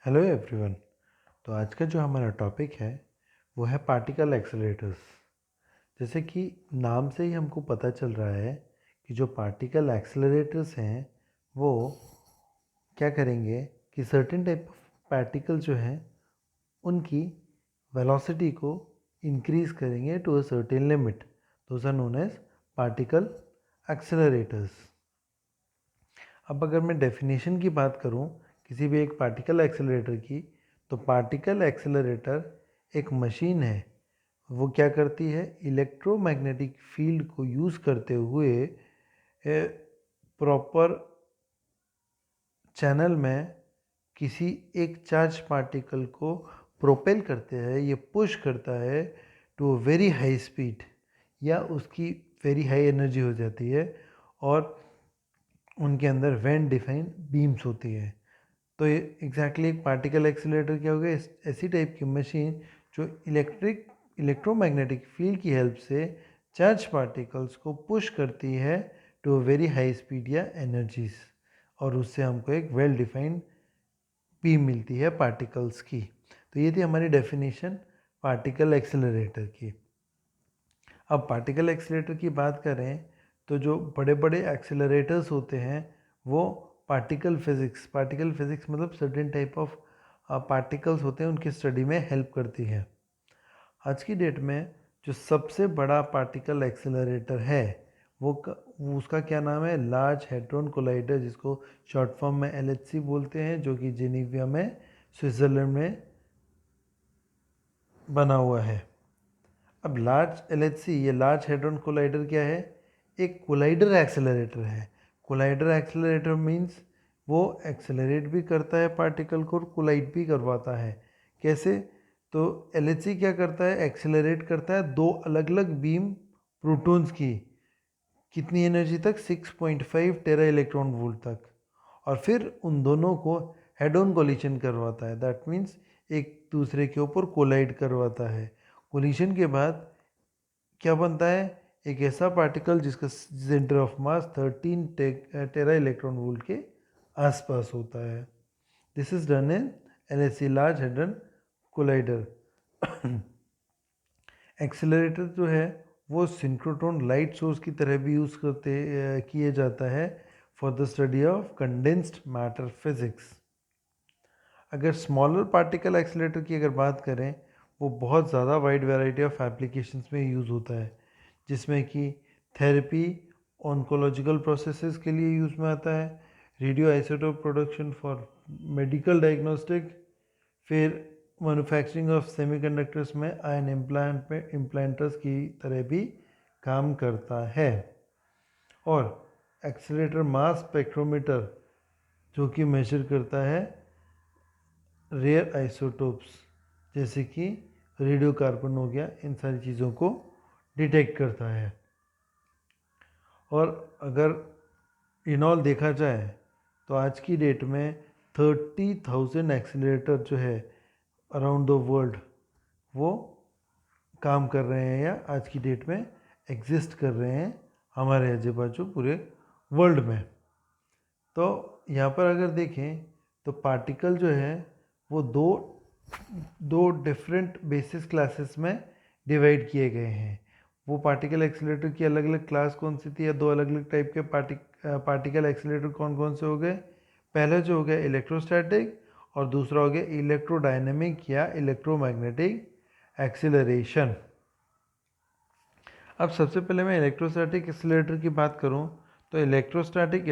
Hello everyone. तो आज का जो हमारा टॉपिक है वो है पार्टिकल एक्सेलरेटर्स। जैसे कि नाम से ही हमको पता चल रहा है कि जो पार्टिकल एक्सेलरेटर्स हैं वो क्या करेंगे कि सर्टेन टाइप ऑफ पार्टिकल जो हैं उनकी वेलोसिटी को इंक्रीज करेंगे to a certain limit. Those are known as particle accelerators. अब अगर मैं डेफिनेशन की बात करूं किसी भी एक पार्टिकल एक्सेलरेटर की, तो पार्टिकल एक्सेलरेटर एक मशीन है। वो क्या करती है, इलेक्ट्रोमैग्नेटिक फील्ड को यूज़ करते हुए प्रॉपर चैनल में किसी एक चार्ज पार्टिकल को प्रोपेल करते हैं, ये पुश करता है टू वेरी हाई स्पीड, या उसकी वेरी हाई एनर्जी हो जाती है और उनके अंदर वेल डिफाइंड बीम्स होती है। तो ये एग्जैक्टली एक पार्टिकल एक्सीलरेटर क्या होगा, ऐसी टाइप की मशीन जो इलेक्ट्रोमैग्नेटिक फील्ड की हेल्प से चार्ज पार्टिकल्स को पुश करती है टू वेरी हाई स्पीड या एनर्जीज, और उससे हमको एक वेल डिफाइंड बीम मिलती है पार्टिकल्स की। तो ये थी हमारी डेफिनेशन पार्टिकल एक्सीलरेटर की। अब पार्टिकल एक्सीलरेटर की बात करें तो जो बड़े बड़े एक्सीलरेटर्स होते हैं वो पार्टिकल फिज़िक्स मतलब सर्टेन टाइप ऑफ पार्टिकल्स होते हैं, उनकी स्टडी में हेल्प करती है। आज की डेट में जो सबसे बड़ा पार्टिकल एक्सीलरेटर है वो उसका क्या नाम है, लार्ज हेड्रॉन कोलाइडर, जिसको शॉर्ट फॉर्म में LHC बोलते हैं, जो कि जेनेवा में स्विट्ज़रलैंड में बना हुआ है। अब लार्ज LHC, ये लार्ज हेड्रॉन कोलाइडर क्या है, एक कोलाइडर एक्सेलरेटर है। कोलाइडर एक्सेलरेटर मीन्स वो एक्सेलरेट भी करता है पार्टिकल को और कोलाइड भी करवाता है। कैसे? तो LHC क्या करता है, एक्सेलरेट करता है दो अलग अलग बीम प्रोटॉन्स की, कितनी एनर्जी तक, 6.5 टेरा इलेक्ट्रॉन वोल्ट तक, और फिर उन दोनों को हेड ऑन कोलिशन करवाता है। दैट मीन्स एक दूसरे के ऊपर कोलाइड करवाता है। कोलिशन के बाद क्या बनता है, एक ऐसा पार्टिकल जिसका center of mass 13 tera electron volt के आसपास होता है। This is done in LHC, large hadron collider. Accelerator जो है वो सिंक्रोट्रॉन लाइट सोर्स की तरह भी यूज़ किए जाता है for the study of condensed matter physics. अगर स्मॉलर पार्टिकल एक्सेलरेटर की अगर बात करें, वो बहुत ज़्यादा वाइड वैरायटी ऑफ एप्लीकेशंस में यूज़ होता है, जिसमें कि थेरेपी, ऑन्कोलॉजिकल प्रोसेसेस के लिए यूज़ में आता है, radio isotope production for medical diagnostic, फिर मैन्युफैक्चरिंग ऑफ सेमीकंडक्टर्स में आयन इम्प्लांटर्स की तरह भी काम करता है। और एक्सेलरेटर मास स्पेक्ट्रोमीटर, जो कि मेजर करता है रेयर आइसोटोप्स, जैसे कि रेडियोकार्बन हो गया, इन सारी चीज़ों को डिटेक्ट करता है। और अगर इन ऑल देखा जाए तो आज की डेट में 30,000 एक्सीलरेटर जो है अराउंड द वर्ल्ड वो काम कर रहे हैं, या आज की डेट में एग्जिस्ट कर रहे हैं हमारे आजू बाजू पूरे वर्ल्ड में। तो यहाँ पर अगर देखें तो पार्टिकल जो है वो दो डिफरेंट बेसिस क्लासेस में डिवाइड किए गए हैं। वो पार्टिकल एक्सीलरेटर की अलग अलग क्लास कौन सी थी, या दो अलग अलग टाइप के पार्टिकल एक्सीलरेटर कौन कौन से हो गए? पहला जो हो गया इलेक्ट्रोस्टैटिक, और दूसरा हो गया इलेक्ट्रोडायनेमिक या इलेक्ट्रोमैग्नेटिक एक्सीलरेशन। अब सबसे पहले मैं इलेक्ट्रोस्टैटिक एक्सीलरेटर की बात करूं तो इलेक्ट्रोस्टैटिक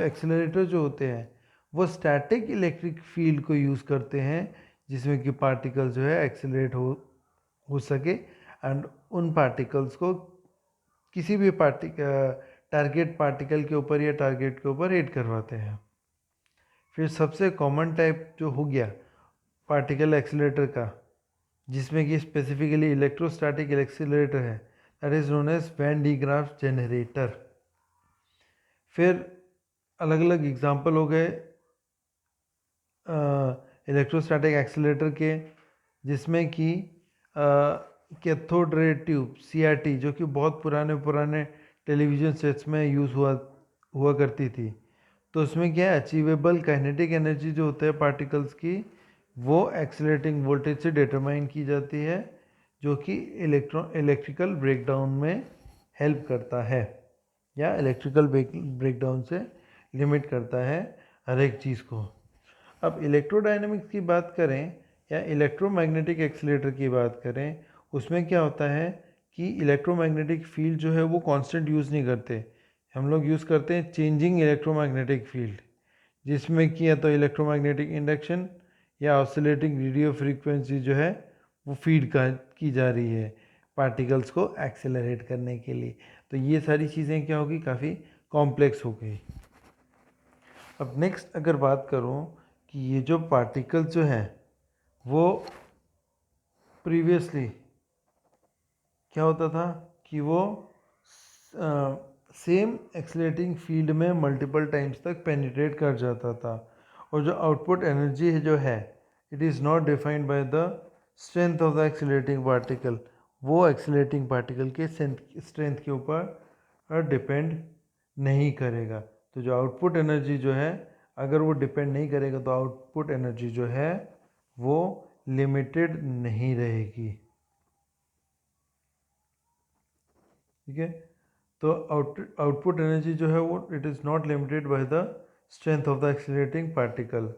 एक्सीलरेटर जो होते हैं वो स्टैटिक इलेक्ट्रिक फील्ड को यूज़ करते हैं, जिसमें कि पार्टिकल जो है एक्सीलरेट हो सके, एंड उन पार्टिकल्स को किसी भी टारगेट पार्टिकल के ऊपर या टारगेट के ऊपर हिट करवाते हैं। फिर सबसे कॉमन टाइप जो हो गया पार्टिकल एक्सीलरेटर का, जिसमें कि स्पेसिफिकली इलेक्ट्रोस्टैटिक एक्सीलरेटर है, that is known as van de Graaff generator. फिर अलग अलग एग्जांपल हो गए इलेक्ट्रोस्टैटिक एक्सीलरेटर के, जिसमें कि कैथोड रे ट्यूब CRT, जो कि बहुत पुराने टेलीविज़न सेट्स में यूज़ हुआ करती थी, तो उसमें क्या है, अचीवेबल काइनेटिक एनर्जी जो होता है पार्टिकल्स की, वो एक्सेलरेटिंग वोल्टेज से डिटरमाइन की जाती है, जो कि इलेक्ट्रिकल ब्रेकडाउन में हेल्प करता है, या इलेक्ट्रिकल ब्रेकडाउन से लिमिट करता है हर एक चीज़ को। अब इलेक्ट्रोडायनेमिक्स की बात करें या इलेक्ट्रोमैग्नेटिक एक्सीलरेटर की बात करें, उसमें क्या होता है कि इलेक्ट्रोमैग्नेटिक फील्ड जो है वो कांस्टेंट यूज़ नहीं करते, हम लोग यूज़ करते हैं चेंजिंग इलेक्ट्रोमैग्नेटिक फील्ड, जिसमें कि या तो इलेक्ट्रोमैग्नेटिक इंडक्शन या ऑसिलेटिंग रेडियो फ्रीक्वेंसी जो है वो फीड की जा रही है पार्टिकल्स को एक्सेलरेट करने के लिए। तो ये सारी चीज़ें क्या होगी, काफ़ी कॉम्प्लेक्स हो गई। अब नेक्स्ट अगर बात करूं कि ये जो पार्टिकल्स जो हैं वो प्रीवियसली क्या होता था कि वो सेम एक्सलेटिंग फील्ड में मल्टीपल टाइम्स तक पेनिट्रेट कर जाता था, और जो आउटपुट एनर्जी है जो है, it is not defined by the strength of the accelerating particle, वो एक्सीलरेटिंग पार्टिकल के स्ट्रेंथ के ऊपर डिपेंड नहीं करेगा। तो जो आउटपुट एनर्जी जो है, अगर वो डिपेंड नहीं करेगा तो आउटपुट एनर्जी जो है वो लिमिटेड नहीं रहेगी। ठीक है, तो आउटपुट एनर्जी जो है वो it is not limited by the strength of the accelerating particle.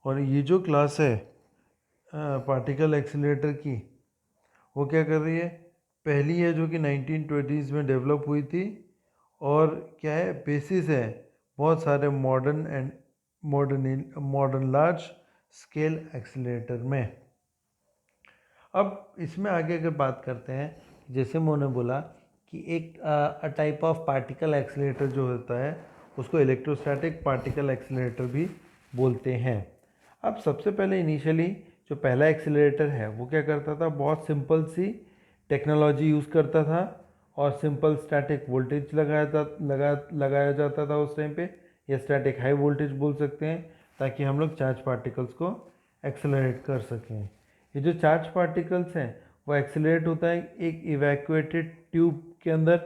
और ये जो क्लास है पार्टिकल एक्सीलरेटर की, वो क्या कर रही है, पहली है जो कि 1920s में डेवलप हुई थी, और क्या है, बेसिस है बहुत सारे मॉडर्न लार्ज स्केल एक्सीलरेटर में। अब इसमें आगे अगर बात करते हैं, जैसे मैंने बोला कि एक टाइप ऑफ पार्टिकल एक्सीलरेटर जो होता है उसको इलेक्ट्रोस्टैटिक पार्टिकल एक्सीलरेटर भी बोलते हैं। अब सबसे पहले इनिशियली जो पहला एक्सीलरेटर है वो क्या करता था, बहुत सिंपल सी टेक्नोलॉजी यूज़ करता था, और सिंपल स्टैटिक वोल्टेज लगाया जाता था उस टाइम पे, या स्टैटिक हाई वोल्टेज बोल सकते हैं, ताकि हम लोग चार्ज पार्टिकल्स को एक्सेलरेट कर सकें। ये जो चार्ज पार्टिकल्स हैं वो एक्सेलरेट होता है एक इवैक्यूएटेड ट्यूब के अंदर,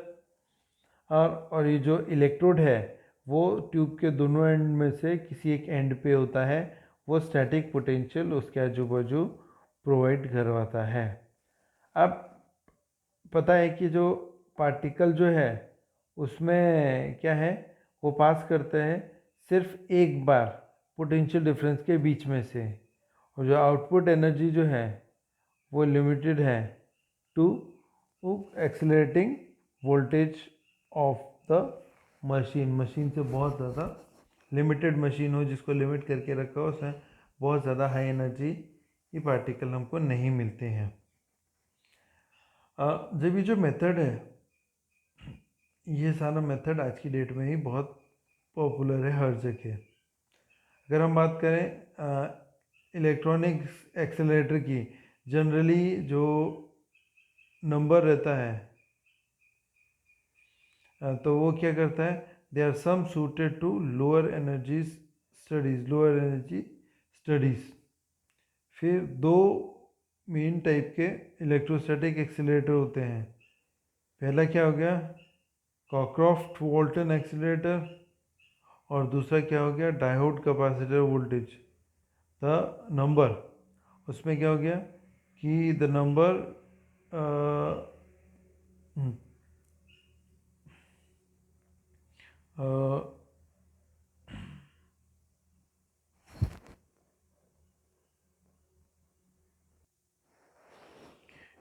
और ये जो इलेक्ट्रोड है वो ट्यूब के दोनों एंड में से किसी एक एंड पे होता है, वो स्टैटिक पोटेंशियल उसके आजू बाजू प्रोवाइड करवाता है। अब पता है कि जो पार्टिकल जो है उसमें क्या है, वो पास करते हैं सिर्फ एक बार पोटेंशियल डिफरेंस के बीच में से, और जो आउटपुट एनर्जी जो है वो लिमिटेड है to accelerating voltage of the machine से बहुत ज़्यादा लिमिटेड मशीन हो, जिसको लिमिट करके रखा हो, उसमें बहुत ज़्यादा हाई एनर्जी ये पार्टिकल हमको नहीं मिलते हैं। जब ये जो मेथड है, ये सारा मेथड आज की डेट में ही बहुत पॉपुलर है हर जगह। अगर हम बात करें इलेक्ट्रॉनिक्स एक्सेलरेटर की, जनरली जो नंबर रहता है तो वो क्या करता है, they are some suited to lower energy studies. फिर दो मेन टाइप के इलेक्ट्रोस्टैटिक एक्सीलरेटर होते हैं। पहला क्या हो गया, कॉक्रॉफ्ट वोल्टन एक्सीलरेटर, और दूसरा क्या हो गया, diode capacitor voltage the number. उसमें क्या हो गया कि द नंबर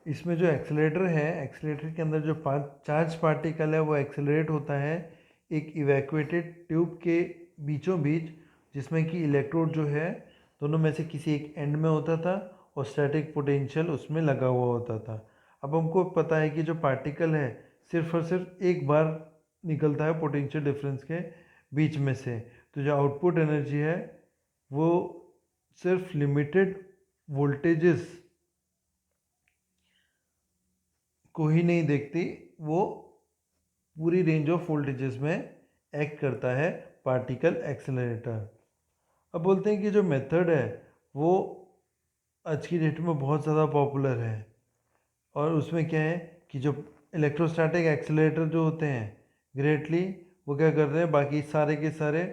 इसमें जो एक्सेलरेटर है, एक्सेलरेटर के अंदर जो चार्ज पार्टिकल है वो एक्सेलरेट होता है एक इवैक्यूएटेड ट्यूब के बीचों बीच, जिसमें कि इलेक्ट्रोड जो है दोनों में से किसी एक एंड में होता था, और स्टैटिक पोटेंशियल उसमें लगा हुआ होता था। अब हमको पता है कि जो पार्टिकल है सिर्फ और सिर्फ एक बार निकलता है पोटेंशियल डिफरेंस के बीच में से, तो जो आउटपुट एनर्जी है वो सिर्फ लिमिटेड वोल्टेजेस को ही नहीं देखती, वो पूरी रेंज ऑफ वोल्टेजेस में एक्ट करता है पार्टिकल एक्सेलरेटर। अब बोलते हैं कि जो मेथड है वो आज की डेट में बहुत ज़्यादा पॉपुलर है, और उसमें क्या है कि जो इलेक्ट्रोस्टैटिक एक्सेलरेटर जो होते हैं ग्रेटली, वो क्या कर रहे हैं, बाकी सारे के सारे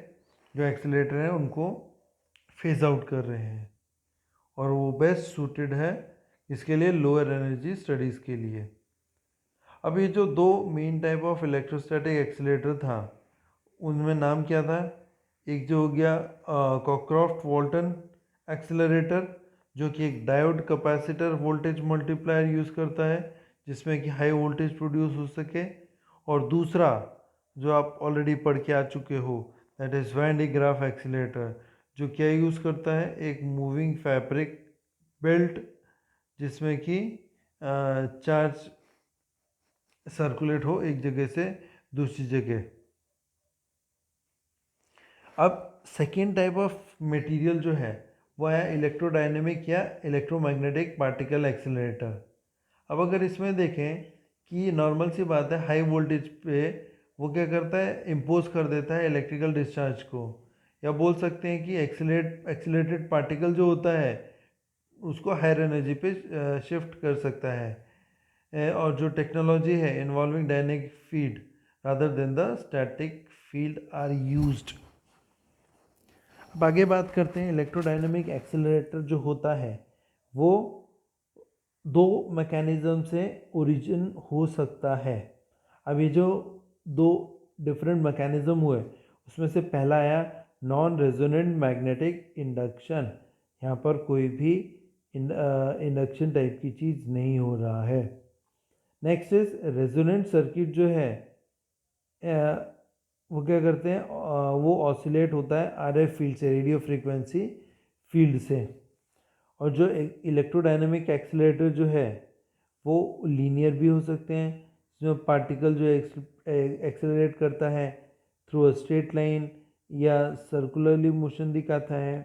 जो एक्सीलरेटर हैं उनको फेज आउट कर रहे हैं, और वो बेस्ट सूटेड है इसके लिए लोअर एनर्जी स्टडीज़ के लिए। अब ये जो दो main type of electrostatic accelerator था, उनमें नाम क्या था? एक जो हो गया कॉकक्रॉफ्ट वॉल्टन एक्सीलरेटर, जो कि एक diode capacitor voltage multiplier use करता है जिसमें कि हाई वोल्टेज प्रोड्यूस हो सके। और दूसरा जो आप ऑलरेडी पढ़ के आ चुके हो, that is van de graph accelerator, जो क्या यूज़ करता है? एक मूविंग फैब्रिक बेल्ट जिसमें कि चार्ज सर्कुलेट हो एक जगह से दूसरी जगह। अब सेकेंड टाइप ऑफ मटेरियल जो है वो है इलेक्ट्रोडायनेमिक या इलेक्ट्रोमैग्नेटिक पार्टिकल एक्सीलरेटर। अब अगर इसमें देखें कि नॉर्मल सी बात है, हाई वोल्टेज पे वो क्या करता है? इम्पोज कर देता है इलेक्ट्रिकल डिस्चार्ज को, या बोल सकते हैं कि एक्सीलरेटेड पार्टिकल जो होता है उसको हायर एनर्जी पे शिफ्ट कर सकता है। और जो टेक्नोलॉजी है involving dynamic field rather than the static field are used. अब आगे बात करते हैं, इलेक्ट्रोडायनेमिक एक्सीलरेटर जो होता है वो दो मैकेनिज्म से ओरिजिन हो सकता है। अब ये जो दो डिफरेंट मैकेनिज्म हुए उसमें से पहला आया नॉन रेजोनेंट मैग्नेटिक इंडक्शन। यहाँ पर कोई भी इंडक्शन टाइप की चीज़ नहीं हो रहा है। नेक्स्ट इज रेजोनेंट सर्किट जो है वो क्या करते हैं, वो ऑसिलेट होता है आरएफ फील्ड से, रेडियो फ्रीक्वेंसी फील्ड से। और जो इलेक्ट्रोडायनेमिक एक्सीलरेटर जो है वो लीनियर भी हो सकते हैं, जिसमें पार्टिकल जो एक्सेलरेट करता है थ्रू अ स्ट्रेट लाइन या सर्कुलरली मोशन दिखाता है।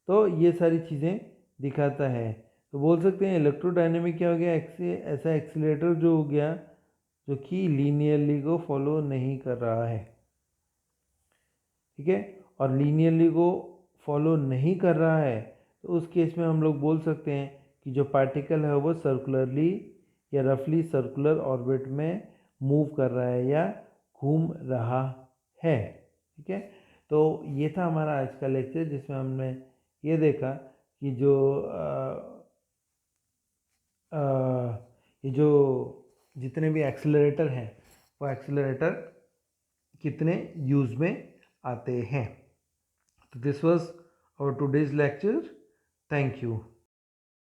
तो ये सारी चीज़ें दिखाता है। तो बोल सकते हैं इलेक्ट्रोडायनेमिक क्या हो गया? ऐसा एक्सीलरेटर जो हो गया जो कि लीनियरली को फॉलो नहीं कर रहा है। ठीक है, और लीनियरली को फॉलो नहीं कर रहा है तो उस केस में हम लोग बोल सकते हैं कि जो पार्टिकल है वो सर्कुलरली या रफली सर्कुलर ऑर्बिट में मूव कर रहा है या घूम रहा है। ठीक है, तो ये था हमारा आज का लेक्चर जिसमें हमने ये देखा कि ये जो जितने भी एक्सीलरेटर हैं वो एक्सीलरेटर कितने यूज़ में आते हैं। तो this was our today's lecture. Thank you.